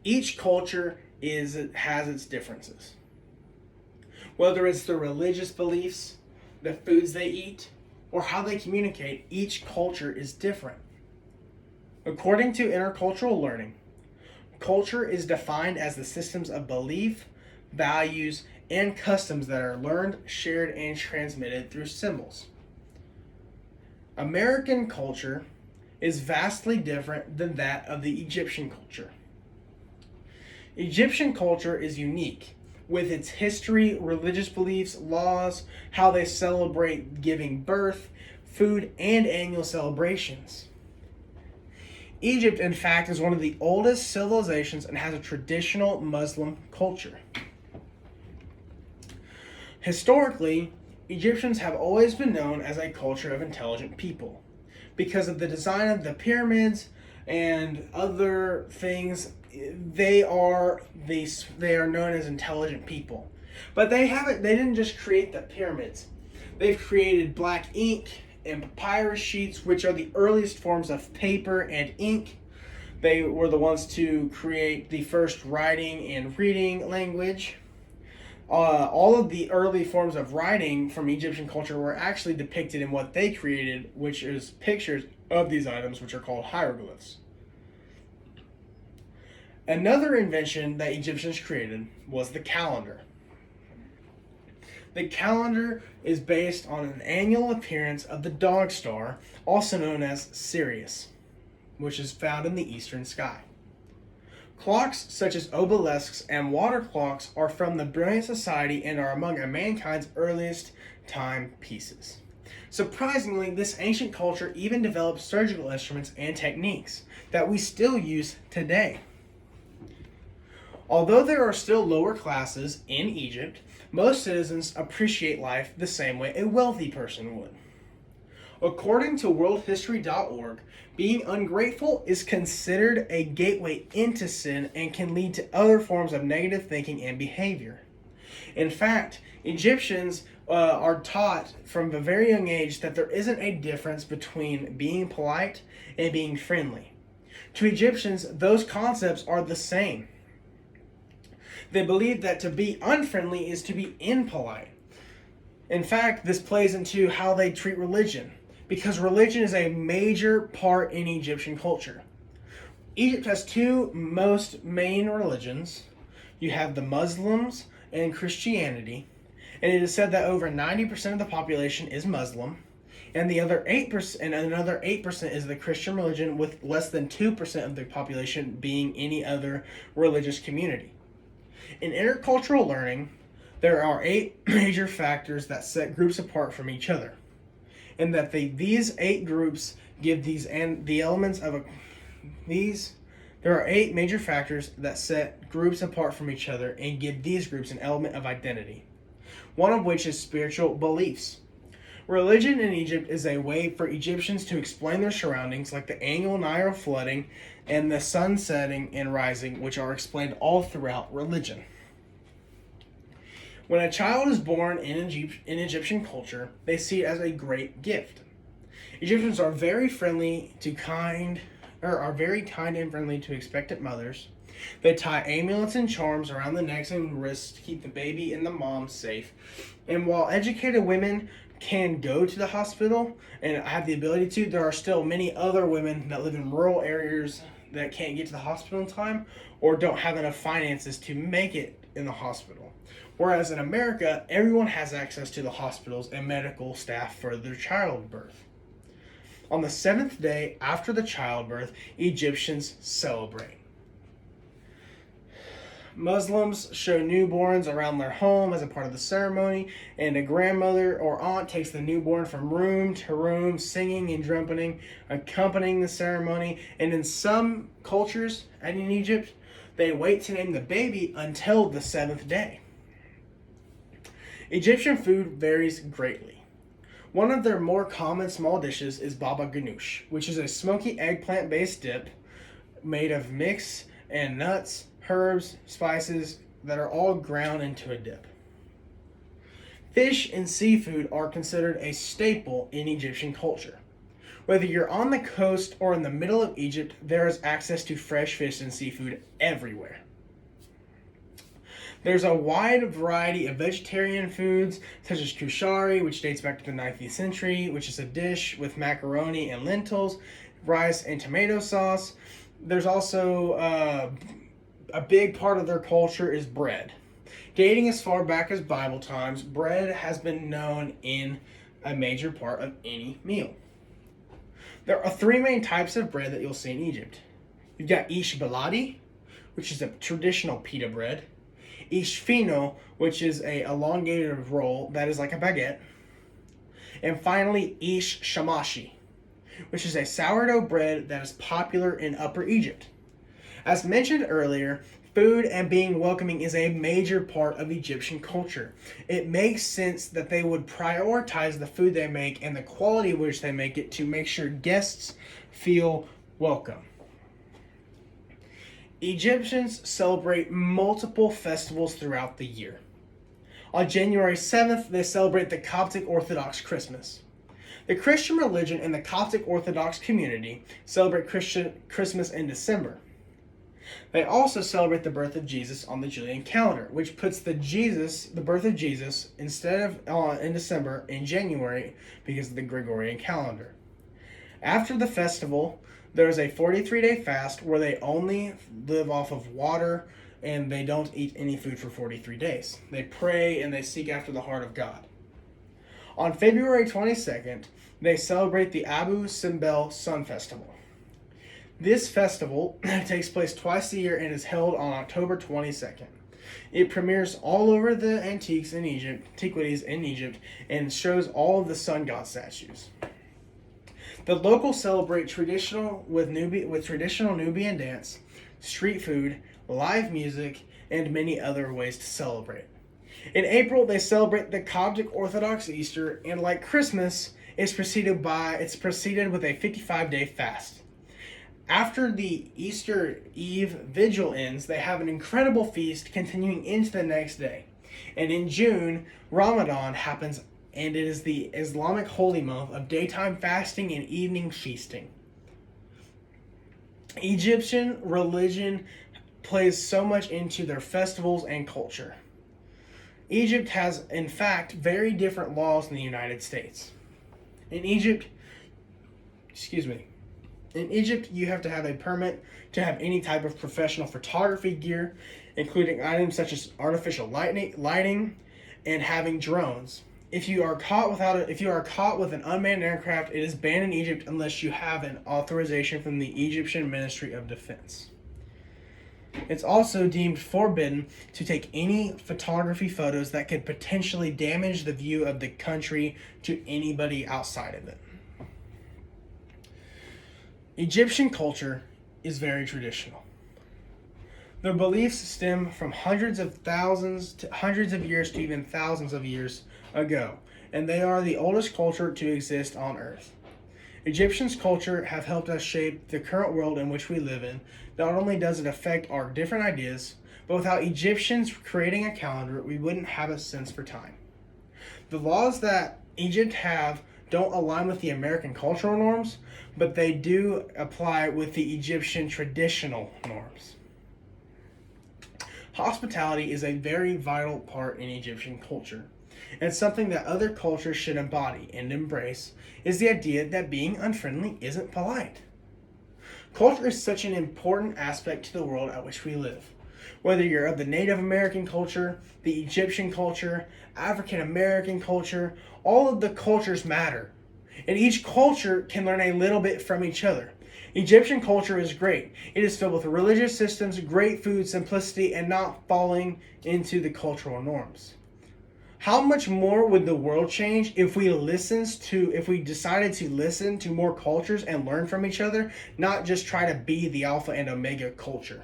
Each culture has its differences. Whether it's their religious beliefs, the foods they eat, or how they communicate, each culture is different. According to intercultural learning, culture is defined as the systems of belief, values, and customs that are learned, shared, and transmitted through symbols. American culture is vastly different than that of the Egyptian culture. Egyptian culture is unique with its history, religious beliefs, laws, how they celebrate giving birth, food, and annual celebrations. Egypt, in fact, is one of the oldest civilizations and has a traditional Muslim culture. Historically, Egyptians have always been known as a culture of intelligent people. Because of the design of the pyramids and other things, they are known as intelligent people. But they didn't just create the pyramids. They've created black ink and papyrus sheets, which are the earliest forms of paper and ink. They were the ones to create the first writing and reading language. All of the early forms of writing from Egyptian culture were actually depicted in what they created, which is pictures of these items, which are called hieroglyphs. Another invention that Egyptians created was the calendar. The calendar is based on an annual appearance of the dog star, also known as Sirius, which is found in the eastern sky. Clocks such as obelisks and water clocks are from the Brilliant Society and are among mankind's earliest timepieces. Surprisingly, this ancient culture even developed surgical instruments and techniques that we still use today. Although there are still lower classes in Egypt, most citizens appreciate life the same way a wealthy person would. According to worldhistory.org, being ungrateful is considered a gateway into sin and can lead to other forms of negative thinking and behavior. In fact, Egyptians are taught from a very young age that there isn't a difference between being polite and being friendly. To Egyptians, those concepts are the same. They believe that to be unfriendly is to be impolite. In fact, this plays into how they treat religion, because religion is a major part in Egyptian culture. Egypt has two most main religions. You have the Muslims and Christianity, and it is said that over 90% of the population is Muslim, and the other 8% and another 8% is the Christian religion, with less than 2% of the population being any other religious community. In intercultural learning, there are 8 major factors that set groups apart from each other, and that these 8 groups give these and the elements of these. There are 8 major factors that set groups apart from each other and give these groups an element of identity. One of which is spiritual beliefs. Religion in Egypt is a way for Egyptians to explain their surroundings, like the annual Nile flooding and the sun setting and rising, which are explained all throughout religion. When a child is born in Egyptian culture, they see it as a great gift. Egyptians are very kind and friendly to expectant mothers. They tie amulets and charms around the necks and wrists to keep the baby and the mom safe. And while educated women can go to the hospital and have the ability to, there are still many other women that live in rural areas that can't get to the hospital in time or don't have enough finances to make it in the hospital. Whereas in America, everyone has access to the hospitals and medical staff for their childbirth. On the 7th day after the childbirth, Egyptians celebrate. Muslims show newborns around their home as a part of the ceremony, and a grandmother or aunt takes the newborn from room to room, singing and trumpeting, accompanying the ceremony. And in some cultures, and in Egypt, they wait to name the baby until the 7th day. Egyptian food varies greatly. One of their more common small dishes is baba ganoush, which is a smoky eggplant-based dip made of mix and nuts, herbs, spices that are all ground into a dip. Fish and seafood are considered a staple in Egyptian culture. Whether you're on the coast or in the middle of Egypt, there is access to fresh fish and seafood everywhere. There's a wide variety of vegetarian foods, such as kushari, which dates back to the 19th century, which is a dish with macaroni and lentils, rice, and tomato sauce. There's also a big part of their culture is bread. Dating as far back as Bible times, bread has been known in a major part of any meal. There are three main types of bread that you'll see in Egypt. You've got ish baladi, which is a traditional pita bread. Ish fino, which is a elongated roll that is like a baguette. And finally, ish shamashi, which is a sourdough bread that is popular in Upper Egypt. As mentioned earlier, food and being welcoming is a major part of Egyptian culture. It makes sense that they would prioritize the food they make and the quality of which they make it to make sure guests feel welcome. Egyptians celebrate multiple festivals throughout the year. On January 7th, they celebrate the Coptic Orthodox Christmas. The Christian religion and the Coptic Orthodox community celebrate Christmas in December. They also celebrate the birth of Jesus on the Julian calendar, which puts the birth of Jesus, instead of in December, in January because of the Gregorian calendar. After the festival, there's a 43-day fast where they only live off of water and they don't eat any food for 43 days. They pray and they seek after the heart of God. On February 22nd, they celebrate the Abu Simbel Sun Festival. This festival takes place twice a year and is held on October 22nd. It premieres all over the antiquities in Egypt and shows all of the sun god statues. The locals celebrate traditional Nubian dance, street food, live music, and many other ways to celebrate. In April, they celebrate the Coptic Orthodox Easter, and like Christmas, it's preceded with a 55-day fast. After the Easter Eve vigil ends, they have an incredible feast continuing into the next day. And in June, Ramadan happens, and it is the Islamic holy month of daytime fasting and evening feasting. Egyptian religion plays so much into their festivals and culture. Egypt has, in fact, very different laws than the United States. In Egypt, you have to have a permit to have any type of professional photography gear, including items such as artificial lighting and having drones. If you are caught with an unmanned aircraft, it is banned in Egypt unless you have an authorization from the Egyptian Ministry of Defense. It's also deemed forbidden to take any photography photos that could potentially damage the view of the country to anybody outside of it. Egyptian culture is very traditional. Their beliefs stem from hundreds of years to even thousands of years ago, and they are the oldest culture to exist on Earth. Egyptians' culture have helped us shape the current world in which we live in. Not only does it affect our different ideas, but without Egyptians creating a calendar, we wouldn't have a sense for time. The laws that Egypt have don't align with the American cultural norms, but they do apply with the Egyptian traditional norms. Hospitality is a very vital part in Egyptian culture, and something that other cultures should embody and embrace is the idea that being unfriendly isn't polite. Culture is such an important aspect to the world at which we live. Whether you're of the Native American culture, the Egyptian culture, African American culture, all of the cultures matter. And each culture can learn a little bit from each other. Egyptian culture is great. It is filled with religious systems, great food, simplicity, and not falling into the cultural norms. How much more would the world change if we decided to listen to more cultures and learn from each other, not just try to be the alpha and omega culture?